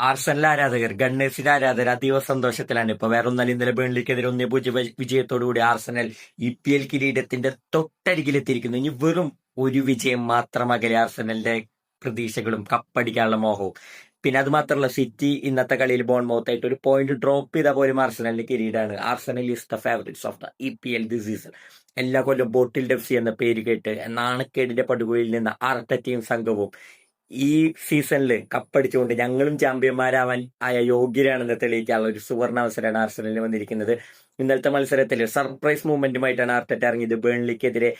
Arsenal ആരാധകർ, ഗണ്ണേഴ്സിന്റെ ആരാധകർ അതീവ സന്തോഷത്തിലാണ്. ഇപ്പൊ വേറെ ഒന്നല്ല, ഇന്നലെ ബേൺലിക്കെതിരെ 1-0 വിജയത്തോടുകൂടി ആർസണൽ EPL കിരീടത്തിന്റെ തൊട്ടരികിലെത്തിയിരിക്കുന്നു. ഇനി വെറും ഒരു വിജയം മാത്രം അകലെ ആർസണലിന്റെ പ്രതീക്ഷകളും കപ്പടിക്കാനുള്ള മോഹവും. പിന്നെ അത് മാത്രമല്ല, സിറ്റി ഇന്നത്തെ കളിയിൽ ബോൺമൗത്തായിട്ട് ഒരു പോയിന്റ് ഡ്രോപ്പ് ചെയ്താൽ പോലും ആർസണലിന്റെ കിരീടമാണ്. Arsenal is the favourites of the EPL this season. എല്ലാ കൊല്ലം ബോട്ടിൽ FC എന്ന പേര് കേട്ട് നാണക്കേടിന്റെ പടുകുഴിയിൽ നിന്ന് ആർട്ടറ്റയും സംഘവും ഈ സീസണിൽ കപ്പടിച്ചുകൊണ്ട് ഞങ്ങളും ചാമ്പ്യന്മാരാവാൻ ആയ യോഗ്യരാണെന്ന് തെളിയിക്കാനുള്ള ഒരു സുവർണ അവസരമാണ് ആർസണലിന് വന്നിരിക്കുന്നത്. ഇന്നലത്തെ മത്സരത്തിൽ സർപ്രൈസ് മൂവ്മെന്റുമായിട്ടാണ് ആർട്ടറ്റ ഇറങ്ങിയത്. ബേൺലിക്കെതിരെ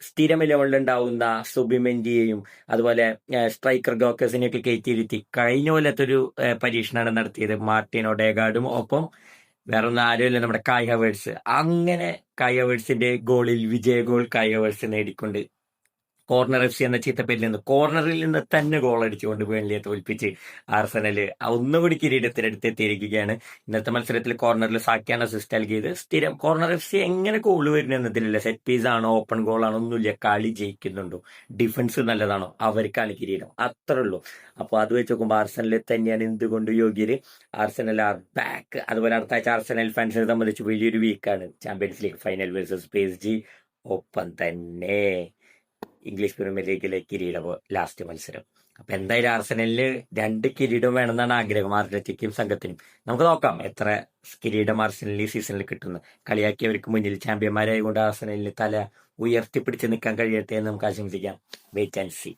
സ്ഥിരം ഇലവനിലുണ്ടാവുന്ന സുബിമെന്റിയെയും അതുപോലെ സ്ട്രൈക്കർ ഗോക്കസിനെയൊക്കെ കയറ്റിയിരുത്തി കഴിഞ്ഞ കൊല്ലത്തൊരു പരീക്ഷണമാണ് നടത്തിയത്. മാർട്ടിൻ ഒഡേഗാർഡും ഒപ്പം വേറൊന്നും ആരുമില്ല, നമ്മുടെ കായ് ഹവേർട്സ്. അങ്ങനെ കായ് ഹവേർട്സിന്റെ ഗോളിൽ വിജയ ഗോൾ കായ് ഹവേർട്സ് നേടിക്കൊണ്ട് കോർണർ FC എന്ന ചീത്തപ്പേരിൽ നിന്ന് കോർണറിൽ നിന്ന് തന്നെ ഗോൾ അടിച്ചുകൊണ്ട് ബേൺലിയെ തോൽപ്പിച്ച് ആർസണല് ഒന്നുകൂടി കിരീടത്തിനടുത്ത് എത്തിയിരിക്കുകയാണ്. ഇന്നത്തെ മത്സരത്തിൽ കോർണറിൽ സാക്കിയാണ് അസിസ്റ്റ് നൽകിയത്. സ്ഥിരം കോർണർ FC എങ്ങനെ ഗോൾ വരുന്നതിലില്ല. സെറ്റ് പീസ് ആണോ ഓപ്പൺ ഗോൾ ആണോ ഒന്നുമില്ല, കളി ജയിക്കുന്നുണ്ടോ, ഡിഫൻസ് നല്ലതാണോ, അവർക്കാണ് കിരീടം. അത്രേ ഉള്ളൂ. അപ്പോൾ അത് വെച്ച് നോക്കുമ്പോൾ ആർസണലിൽ തന്നെയാണ് എന്തുകൊണ്ട് യോഗ്യര്. Arsenal are back. അതുപോലെ അടുത്ത ആഴ്ച ആർസണൽ ഫാൻസിനെ സംബന്ധിച്ച് വലിയൊരു വീക്കാണ്. Champions league final versus PSG. ഒപ്പം തന്നെ ഇംഗ്ലീഷ് പ്രീമിയർ ലീഗിലെ കിരീടം ലാസ്റ്റ് മത്സരം. അപ്പൊ എന്തായാലും ആർസണലിന് 2 കിരീടം വേണമെന്നാണ് ആഗ്രഹം, ആർട്ടറ്റയ്ക്കും സംഘത്തിനും. നമുക്ക് നോക്കാം എത്ര കിരീടം ആർസണലിൽ ഈ സീസണിൽ കിട്ടുന്നു. കളിയാക്കിയവർക്ക് മുന്നിൽ ചാമ്പ്യന്മാരായതുകൊണ്ട് ആർസണലിന് തല ഉയർത്തിപ്പിടിച്ച് നിൽക്കാൻ കഴിയട്ടെ എന്ന് നമുക്ക് ആശംസിക്കാം. Wait and see.